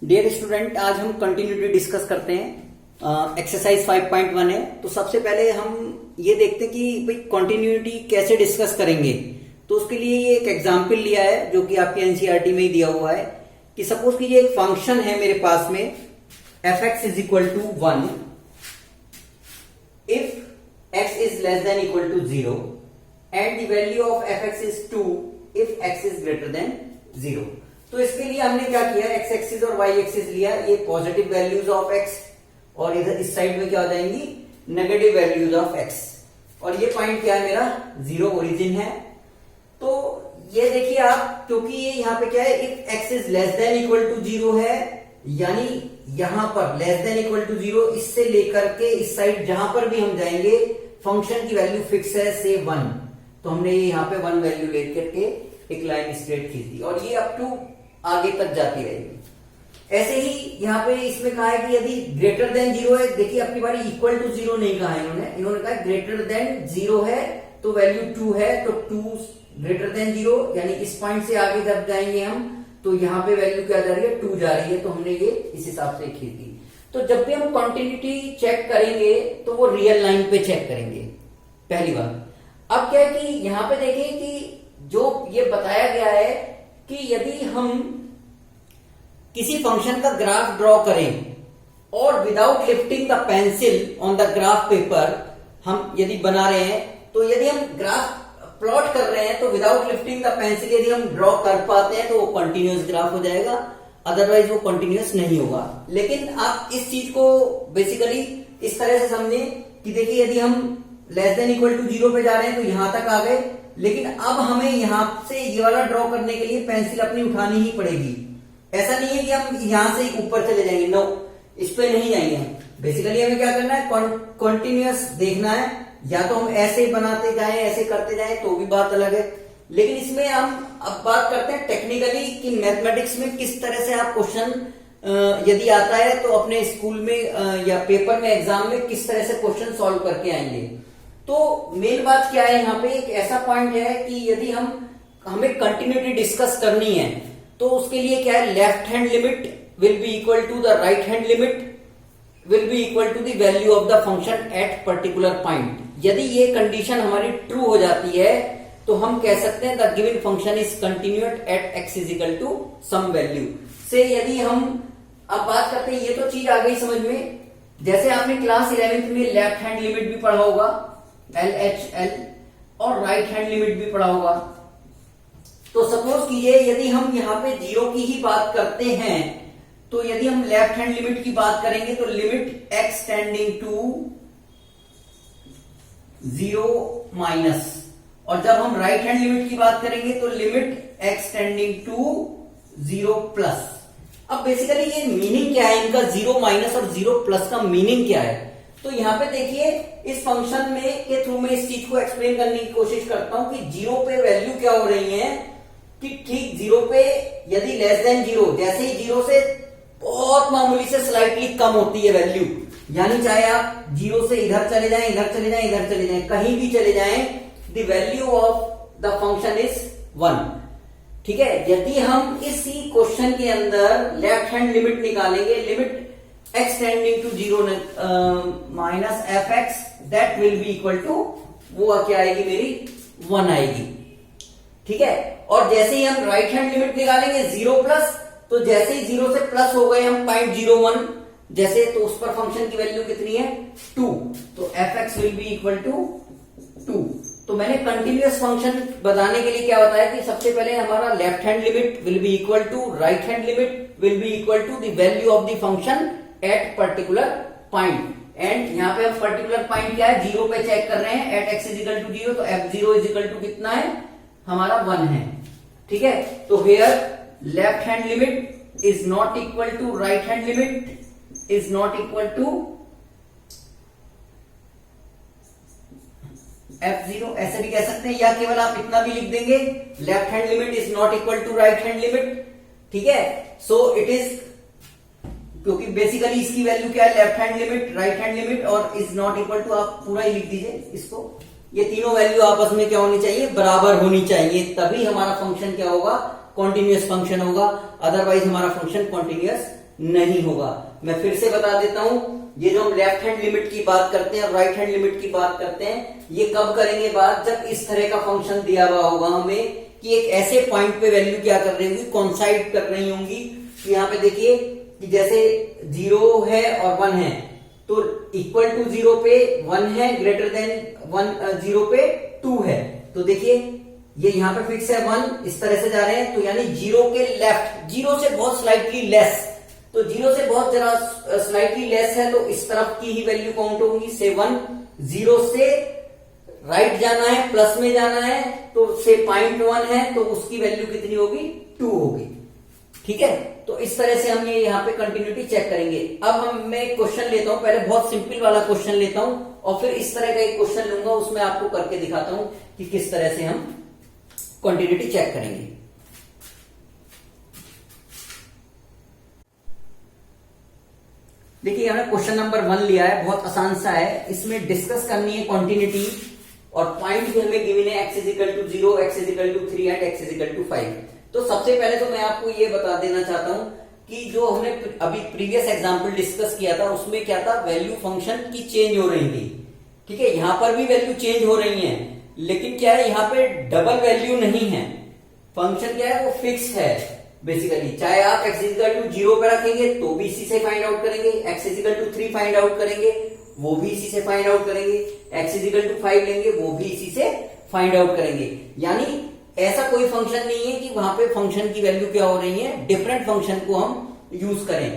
Dear student, आज हम continuity discuss करते हैं। एक्सरसाइज 5.1 है। तो सबसे पहले हम ये देखते हैं कि भाई कंटिन्यूटी कैसे डिस्कस करेंगे। तो उसके लिए ये एक एग्जाम्पल लिया है जो कि आपके एनसीईआरटी में ही दिया हुआ है कि सपोज कीजिए एक फंक्शन है मेरे पास में f(x) is equal to 1 if x is less than equal to 0 and the value of f(x) is 2 if x is greater than 0। तो इसके लिए हमने क्या किया, x एक्सिस और y एक्सिस लिया, ये पॉजिटिव वैल्यूज ऑफ x और इधर इस साइड में क्या हो जाएंगी, नेगेटिव वैल्यूज ऑफ x। और ये पॉइंट क्या है, मेरा 0 ओरिजिन है। तो ये देखिए आप, क्योंकि ये यहाँ पे क्या है, if x is less than equal to 0 है, यानी यहां पर लेस देन इक्वल टू 0, इससे लेकर के इस साइड जहां पर भी हम जाएंगे फंक्शन की वैल्यू फिक्स है से 1। तो हमने ये यहाँ पे 1 वैल्यू लेकर के एक लाइन स्ट्रेट खींच दी और ये अप टू आगे तक जाती रहेगी। ऐसे ही यहाँ पे इसमें कहा है कि यदि ग्रेटर देन 0 है, देखिए अपनी बारी इक्वल टू 0 नहीं कहा इन्होंने कहा ग्रेटर देन 0 है तो वैल्यू 2 है, तो 2 ग्रेटर देन 0, यानी इस पॉइंट से आगे जब जाएंगे हम तो यहाँ पे वैल्यू क्या जा रही है, 2 जा रही है। तो हमने ये इस हिसाब से खींच दी। तो जब भी हम कंटिन्यूटी चेक करेंगे तो वो रियल लाइन पे चेक करेंगे, पहली बात। अब क्या है कि यहाँ पे देखें कि जो ये बताया गया है कि यदि हम किसी फंक्शन का ग्राफ ड्रॉ करें और without lifting the pencil on the graph paper हम यदि बना रहे हैं, तो यदि हम ग्राफ प्लॉट कर रहे हैं तो विदाउट लिफ्टिंग द पेंसिल यदि हम ड्रॉ कर पाते हैं तो वो कंटिन्यूअस ग्राफ हो जाएगा, अदरवाइज वो कंटिन्यूअस नहीं होगा। लेकिन आप इस चीज को बेसिकली इस तरह से समझें कि देखिए यदि हम लेस देन इक्वल टू 0 पे जा रहे हैं तो यहां तक आ गए, लेकिन अब हमें यहां से ये वाला ड्रॉ करने के लिए पेंसिल अपनी उठानी ही पड़ेगी। ऐसा नहीं है कि हम यहां से ऊपर चले जाएंगे, नो, इस पे नहीं जाएंगे हम। बेसिकली हमें क्या करना है, कॉन्टिन्यूअस देखना है। या तो हम ऐसे बनाते जाएं, ऐसे करते जाएं तो भी बात अलग है। लेकिन इसमें हम अब बात करते हैं टेक्निकली कि मैथमेटिक्स में किस तरह से आप क्वेश्चन यदि आता है तो अपने स्कूल में या पेपर में एग्जाम में किस तरह से क्वेश्चन सॉल्व करके आएंगे। तो मेन बात क्या है, यहाँ पे एक ऐसा पॉइंट है कि यदि हमें कंटिन्यूटी डिस्कस करनी है तो उसके लिए क्या है, left hand limit will be equal to the right hand limit will be equal to the value of the function at particular point. यदि ये कंडीशन हमारी ट्रू हो जाती है तो हम कह सकते हैं the given function is continuous at x is equal to some value से। यदि हम अब बात करते हैं, ये तो चीज आ गई समझ में, जैसे आपने क्लास 11th में लेफ्ट हैंड लिमिट भी पढ़ा होगा, LHL, और राइट हैंड लिमिट भी पढ़ा होगा। तो सपोज कीजिए यदि हम यहाँ पे 0 की ही बात करते हैं तो यदि हम लेफ्ट हैंड लिमिट की बात करेंगे तो limit x tending to 0 minus, और जब हम राइट हैंड लिमिट की बात करेंगे तो limit x tending to 0 plus. अब बेसिकली ये मीनिंग क्या है इनका, 0 माइनस और 0 प्लस का मीनिंग क्या है। तो यहां पे देखिए इस फंक्शन में के थ्रू मैं इस चीज को एक्सप्लेन करने की कोशिश करता हूं कि 0 पे वैल्यू क्या हो रही है कि ठीक 0 पे यदि लेस देन 0, जैसे ही 0 से बहुत मामूली से स्लाइटली कम होती है वैल्यू, यानी चाहे आप 0 से इधर चले जाएं, इधर चले जाएं, इधर चले जाएं, कहीं भी चले जाएं, the value of the function is 1। ठीक है, यदि हम इसी क्वेश्चन के अंदर लेफ्ट हैंड लिमिट निकालेंगे, limit x tending to 0 minus f(x) that will be equal to, वो क्या आएगी मेरी, 1 आएगी। ठीक है, और जैसे ही हम राइट हैंड लिमिट निकालेंगे 0 प्लस, तो जैसे ही 0 से प्लस हो गए हम 0.01 जैसे, तो उस पर फंक्शन की वैल्यू कितनी है, 2, तो f(x) will be equal to 2। तो मैंने कंटिन्यूअस फंक्शन बताने के लिए क्या बताया कि सबसे पहले हमारा left hand limit will be equal to right hand limit will be equal to the value of the function at particular point. And यहाँ पे हम पर्टिकुलर पॉइंट क्या है, 0 पे चेक कर रहे हैं, at x is equal to 0, तो f0 इज इक्वल टू कितना है, हमारा 1 है। ठीक है, तो here left hand limit is not equal to right hand limit is not equal to f0, ऐसे भी कह सकते हैं, या केवल आप इतना भी लिख देंगे, left hand limit is not equal to right hand limit. ठीक है, सो इट इज, क्योंकि बेसिकली इसकी वैल्यू क्या है, left hand limit, right hand limit और इज नॉट इक्वल टू, आप पूरा ही लिख दीजिए इसको। ये तीनों वैल्यू आपस में क्या होनी चाहिए, बराबर होनी चाहिए, तभी हमारा फंक्शन क्या होगा, कॉन्टिन्यूअस फंक्शन होगा, अदरवाइज हमारा फंक्शन कॉन्टिन्यूअस नहीं होगा। मैं फिर से बता देता हूं, ये जो हम लेफ्ट हैंड लिमिट की बात करते हैं और राइट हैंड लिमिट की बात करते हैं, ये कब करेंगे बात, जब इस तरह का फंक्शन दिया हुआ होगा हमें कि एक ऐसे पॉइंट पे वैल्यू क्या कर रही होंगी, कॉन्साइड कर रही होंगी। यहाँ पे देखिए कि जैसे 0 है और 1 है, तो इक्वल टू 0 पे 1 है, ग्रेटर देन 0 पे 2 है। तो देखिए ये यहाँ पे फिक्स है 1, इस तरह से जा रहे हैं, तो यानी 0 के लेफ्ट, 0 से बहुत स्लाइटली लेस, तो 0 से बहुत जरा स्लाइटली लेस है, तो इस तरफ की ही वैल्यू काउंट होगी से 1। 0 से राइट जाना है, प्लस में जाना है, तो से 0.1 है, तो उसकी वैल्यू कितनी होगी, 2 होगी। ठीक है, तो इस तरह से हम ये यहाँ पे कंटिन्यूटी चेक करेंगे। अब मैं एक क्वेश्चन लेता हूं, पहले बहुत सिंपल वाला क्वेश्चन लेता हूं और फिर इस तरह का एक क्वेश्चन लूंगा, उसमें आपको करके दिखाता हूं कि किस तरह से हम कंटिन्यूटी चेक करेंगे। देखिए हमने क्वेश्चन नंबर 1 लिया है, बहुत आसान सा है। इसमें डिस्कस करनी है कंटिन्यूटी और पॉइंट भी हमें गिवन है, x is equal to 0, x is equal to 3 and x is equal to 5। तो सबसे पहले तो मैं आपको ये बता देना चाहता हूं कि जो हमने अभी प्रीवियस एग्जांपल डिस्कस किया था, उसमें क्या था, वैल्यू फंक्शन की चेंज हो रही थी। ठीक है, यहां पर भी वैल्यू चेंज हो रही है, लेकिन क्या है, यहाँ पे डबल वैल्यू नहीं है, फंक्शन क्या है, वो फिक्स है बेसिकली। चाहे आप x इक्वल टू 0 पे रखेंगे तो भी इसी से फाइंड आउट करेंगे, x equal to 3 find out करेंगे वो भी इसी से फाइंड आउट करेंगे, x इक्वल टू 5 लेंगे वो भी इसी से फाइंड आउट करेंगे। यानी ऐसा कोई फंक्शन नहीं है कि वहां पे फंक्शन की वैल्यू क्या हो रही है, डिफरेंट फंक्शन को हम यूज करें।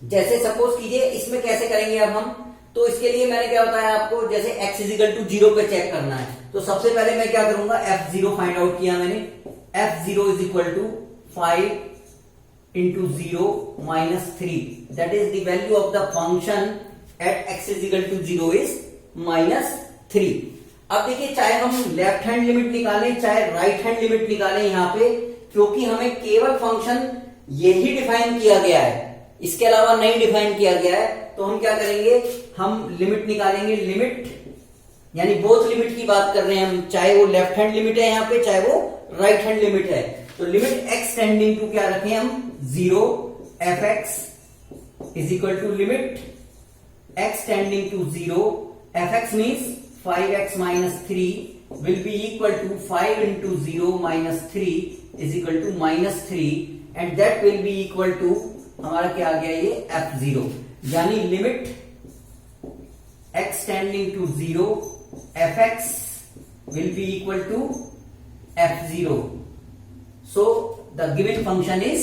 जैसे सपोज कीजिए, इसमें कैसे करेंगे अब हम, तो इसके लिए मैंने क्या बताया आपको, जैसे x इक्वल टू 0 पे चेक करना है, तो सबसे पहले मैं क्या करूंगा, f0 फाइंड आउट किया मैंने, f0 is equal to 5 into 0 minus 3, that is the value of the function at x is equal to 0 is minus 3। अब देखिए, चाहे हम लेफ्ट हैंड लिमिट निकालें चाहे राइट हैंड लिमिट निकालें, यहाँ पे क्योंकि हमें केवल फंक्शन यही डिफाइन किया गया है, इसके अलावा नहीं डिफाइन किया गया है, तो हम क्या करेंगे, हम लिमिट निकालेंगे। लिमिट यानी बोथ लिमिट की बात कर रहे हैं हम, चाहे वो लेफ्ट हैंड लिमिट है यहाँ पे, चाहे वो राइट हैंड लिमिट है। तो लिमिट x टेंडिंग टू क्या रखें हम, 0, fx is equal to limit x tending to 0, fx means 5x minus 3 will be equal to 5 into 0 minus 3 is equal to minus 3 and that will be equal to, हमारा क्या आ गया ये, f0। यानी limit x tending to 0, fx will be equal to f0. So the given function is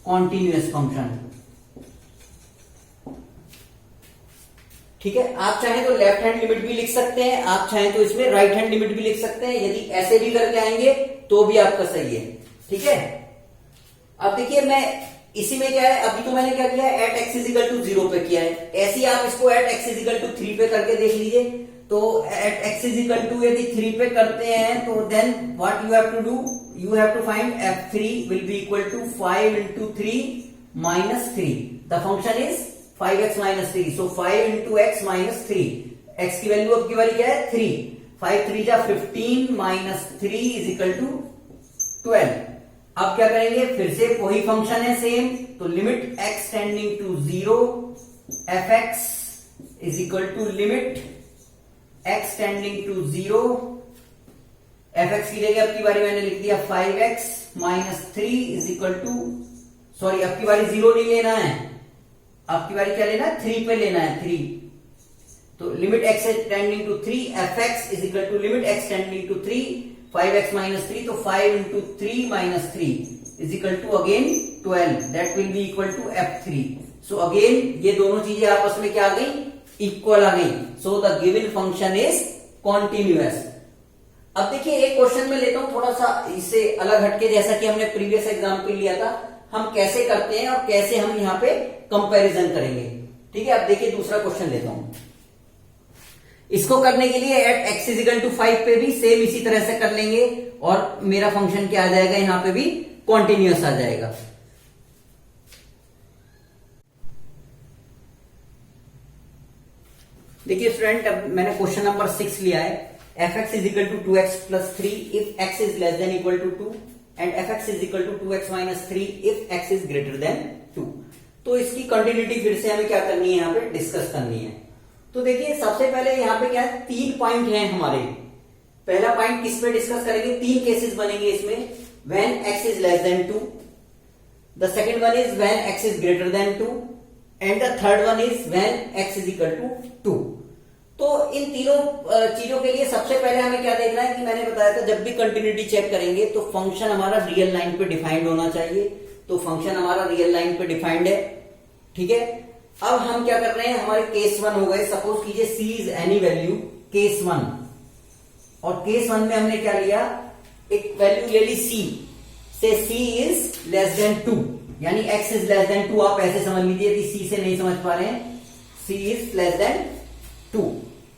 continuous function. ठीक है, आप चाहें तो लेफ्ट हैंड लिमिट भी लिख सकते हैं, आप चाहें तो इसमें राइट हैंड लिमिट भी लिख सकते हैं, यदि ऐसे भी करके आएंगे तो भी आपका सही है। ठीक है, अब देखिए मैं इसी में क्या है, अभी तो मैंने क्या किया है, एट एक्स इजिकल टू 0 पे किया है, ऐसे ही आप इसको एट एक्स इजिकल टू 3 पे करके देख लीजिए। तो एट एक्स इजिकल टू यदि 3 पे करते हैं तो then what you have to do, you have to find f3 will be equal to 5 into 3 minus 3। The function is 5x minus 3, so 5 into x minus 3, x की value अब की बारी क्या है, 3, 5 3 जा 15 माइनस 3 इज इक्वल टू 12। अब क्या करेंगे, फिर से वही फंक्शन है सेम, तो limit x tending to 0 fx is equal to limit x tending to 0, fx की जगह अब की बारी मैंने लिख दिया 5x minus 3 is equal to, sorry अब की बारी 0 नहीं लेना है, अब की बारी क्या लेना है, 3 पे लेना है 3। तो limit x tending to 3 fx is equal to limit x tending to 3 5x minus 3, तो 5 into 3 minus 3 is equal to again 12, that will be equal to f3। So again ये दोनों चीजें आपस में क्या आ गई, इक्वल आ गई। सो the given function is continuous. अब देखिए एक क्वेश्चन में लेता हूं थोड़ा सा इससे अलग हटके, जैसा कि हमने प्रीवियस एग्जाम्पल लिया था, हम कैसे करते हैं और कैसे हम यहाँ पे कंपैरिजन करेंगे। ठीक है, अब देखिए दूसरा क्वेश्चन लेता हूं। इसको करने के लिए एट एक्स इजिकल टू 5 पे भी सेम इसी तरह से कर लेंगे और मेरा फंक्शन क्या आ जाएगा, यहां पे भी कॉन्टिन्यूअस आ जाएगा। देखिए स्टूडेंट, अब मैंने क्वेश्चन नंबर 6 लिया है, f x is equal to 2x plus 3 if x is less than equal to 2 and f x is equal to 2x minus 3 if x is greater than 2। तो इसकी continuity फिर से हमें क्या करनी है, यहाँ पे डिस्कस करनी है। तो देखिए सबसे पहले यहाँ पे क्या है, 3 पॉइंट हैं हमारे। पहला पॉइंट किस पे डिस्कस करेंगे, 3 केसेस बनेंगे इसमें, when x is less than 2, the second one is when x is greater than 2 and the third one is when x is equal to 2। तो इन तीनों चीजों के लिए सबसे पहले हमें क्या देखना है कि मैंने बताया था जब भी कंटिन्यूटी चेक करेंगे तो फंक्शन हमारा रियल लाइन पे डिफाइंड होना चाहिए। तो फंक्शन हमारा रियल लाइन पे डिफाइंड है, ठीक है। अब हम क्या कर रहे हैं, हमारे केस 1 हो गए। सपोज कीजिए c is any value, case 1, और केस 1 में हमने क्या लिया, एक वैल्यू ले ली c से, c इज लेस देन 2, यानी x इज लेस देन 2। आप ऐसे समझ लीजिए, यदि c से नहीं समझ पा रहे हैं, c इज लेस देन 2।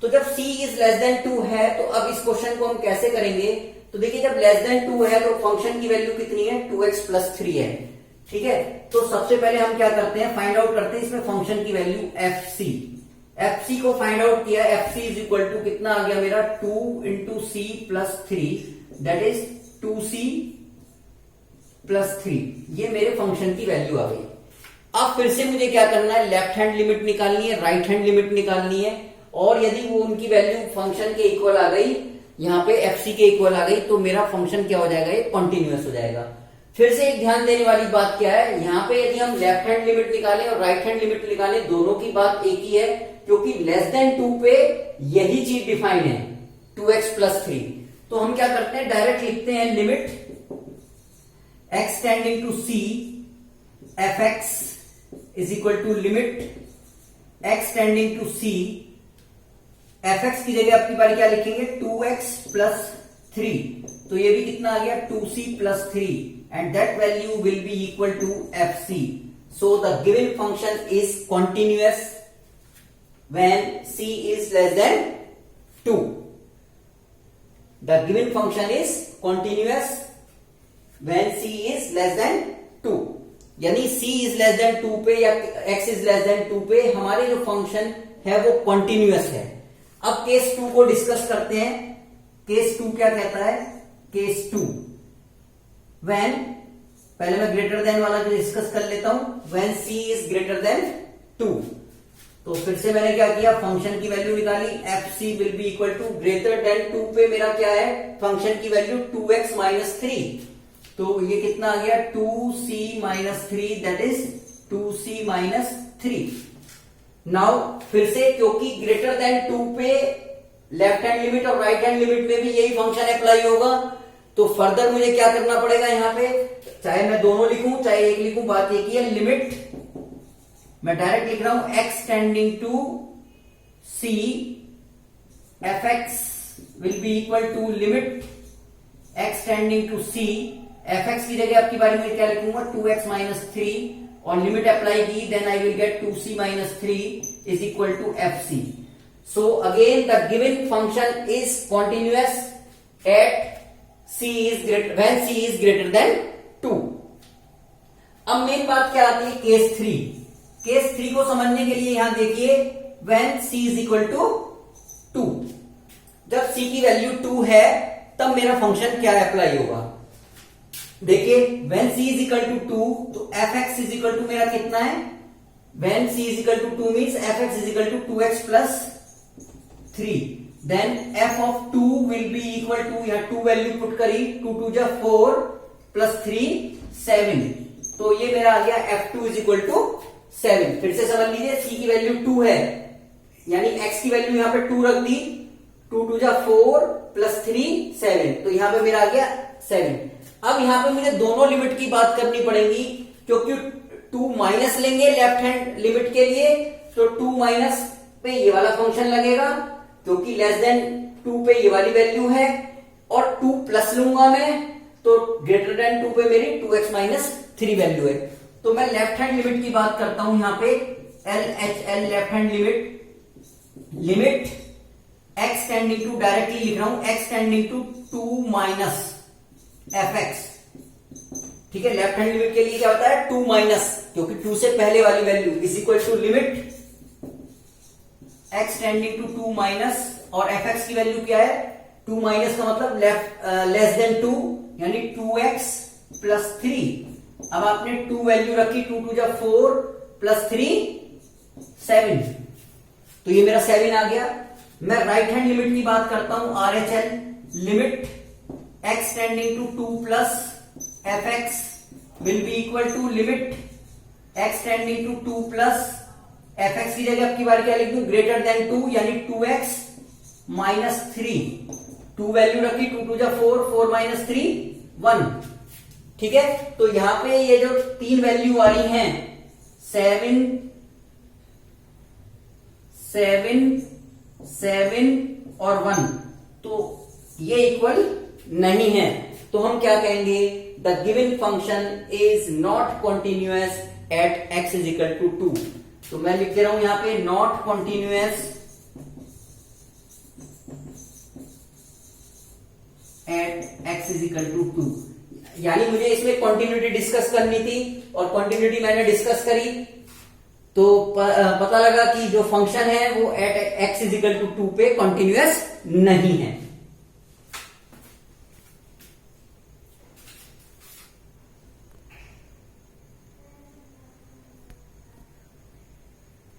तो जब c इज लेस देन 2 है तो अब इस क्वेश्चन को हम कैसे करेंगे, तो देखिए जब लेस देन 2 है तो फंक्शन की वैल्यू कितनी है, 2x प्लस 3 है, ठीक है। तो सबसे पहले हम क्या करते हैं, फाइंड आउट करते हैं इसमें फंक्शन की वैल्यू fc को फाइंड आउट किया। fc इज इक्वल टू कितना आ गया मेरा, 2 into c plus 3, that is 2c plus 3। ये मेरे फंक्शन की वैल्यू आ गई। अब फिर से मुझे क्या करना है, लेफ्ट हैंड लिमिट निकालनी है, राइट हैंड लिमिट निकालनी है, और यदि वो उनकी वैल्यू फंक्शन के इक्वल आ गई, यहाँ पे fc के इक्वल आ गई, तो मेरा फंक्शन क्या हो जाएगा, ये कॉन्टिन्यूअस हो जाएगा। फिर से एक ध्यान देने वाली बात क्या है, यहाँ पे यदि हम लेफ्ट हैंड लिमिट निकालें और राइट हैंड लिमिट निकालें, दोनों की बात एक ही है, क्योंकि लेस देन 2 पे यही चीज डिफाइन है, 2x प्लस 3। तो हम क्या करते हैं, डायरेक्ट लिखते हैं limit x tending to c fx is equal to limit x tending to c, fx की जगह आपकी बारी क्या लिखेंगे, 2x प्लस 3। तो ये भी कितना आ गया, 2c plus 3, and that value will be equal to fc। So the given function is continuous when c is less than 2। The given function is continuous when c is less than 2, यानी c is less than 2 पे या x is less than 2 पे हमारे जो function है वो continuous है। अब केस 2 को डिस्कस करते हैं। केस 2 क्या कहता है, केस 2 व्हेन, पहले मैं ग्रेटर देन वाला जो डिस्कस कर लेता हूं, when c is greater than 2। तो फिर से मैंने क्या किया, फंक्शन की वैल्यू निकाली, fc will be equal to greater than 2 पे मेरा क्या है, फंक्शन की वैल्यू 2x माइनस 3। तो ये कितना आ गया, 2c minus 3, that is 2c minus 3। Now फिर से क्योंकि ग्रेटर देन 2 पे लेफ्ट हैंड लिमिट और राइट हैंड लिमिट में भी यही फंक्शन अप्लाई होगा, तो फर्दर मुझे क्या करना पड़ेगा, यहां पे चाहे मैं दोनों लिखूं चाहे एक लिखूं, बात एक ही है, लिमिट मैं डायरेक्ट लिख रहा हूं x tending to c fx will be equal to limit x tending to c, fx की जगह आपकी बारी में क्या लिखूंगा, 2x माइनस 3, और लिमिट अप्लाई की, then I will get 2c minus 3 is equal to fc। So again the given function is continuous at when c is greater than 2। अब मेन बात क्या आती है, केस 3। केस 3 को समझने के लिए यहां देखिए, when c is equal to 2, जब c की वैल्यू 2 है तब मेरा फंक्शन क्या अप्लाई होगा। देखिए when c is equal to 2 तो fx is equal to मेरा कितना है, when c is equal to 2 means fx is equal to 2x plus 3, then f of 2 will be equal to, यहाँ 2 वैल्यू पुट करी, 2 2 जा 4 plus 3 7, तो ये मेरा आ गया f2 इज इक्वल टू 7। फिर से समझ लीजिए, c की वैल्यू 2 है, यानी x की वैल्यू यहाँ पे 2 रख दी, 2 2 जा 4 प्लस 3 7, तो यहाँ पे मेरा आ गया 7। अब यहाँ पे मुझे दोनों लिमिट की बात करनी पड़ेगी, क्योंकि 2 माइनस लेंगे लेफ्ट हैंड लिमिट के लिए, तो 2 माइनस पे ये वाला फंक्शन लगेगा, क्योंकि लेस देन 2 पे ये वाली वैल्यू है, और 2 प्लस लूंगा मैं तो ग्रेटर देन 2 पे मेरी 2x माइनस 3 वैल्यू है। तो मैं लेफ्ट हैंड लिमिट की बात करता हूं, यहां पे LHL left hand limit x tending to, directly लिख रहा हूं, x tending to 2 minus fx, ठीक है। लेफ्ट हैंड लिमिट के लिए क्या होता है, 2 माइनस, क्योंकि 2 से पहले वाली value is equal to limit x tending to 2 minus, और fx की वैल्यू क्या है, 2 माइनस का मतलब लेस देन 2, यानी 2x प्लस 3। अब आपने 2 वैल्यू रखी, 2 2 जा 4 प्लस 3 7, तो ये मेरा 7 आ गया। मैं राइट हैंड लिमिट की बात करता हूं, RHL limit x tending to 2 plus fx will be equal to limit x tending to 2 plus fx की जगह आपकी बार क्या लिख दूं, ग्रेटर देन 2 यानी 2x माइनस 3, 2 वैल्यू रखी, 2 2 जा 4, 4 माइनस 3 1, ठीक है। तो यहां पे ये जो 3 वैल्यू आ रही हैं 7 7 7 और 1, तो ये इक्वल नहीं है, तो हम क्या कहेंगे, the given function is not continuous at x is equal to 2। तो मैं लिख दे रहा हूं यहां पे not continuous at x is equal to 2, यानी मुझे इसमें कॉन्टिन्यूटी डिस्कस करनी थी और कॉन्टिन्यूटी मैंने डिस्कस करी, तो पता लगा कि जो फंक्शन है वो at x is equal to 2 पे कॉन्टिन्यूअस नहीं है।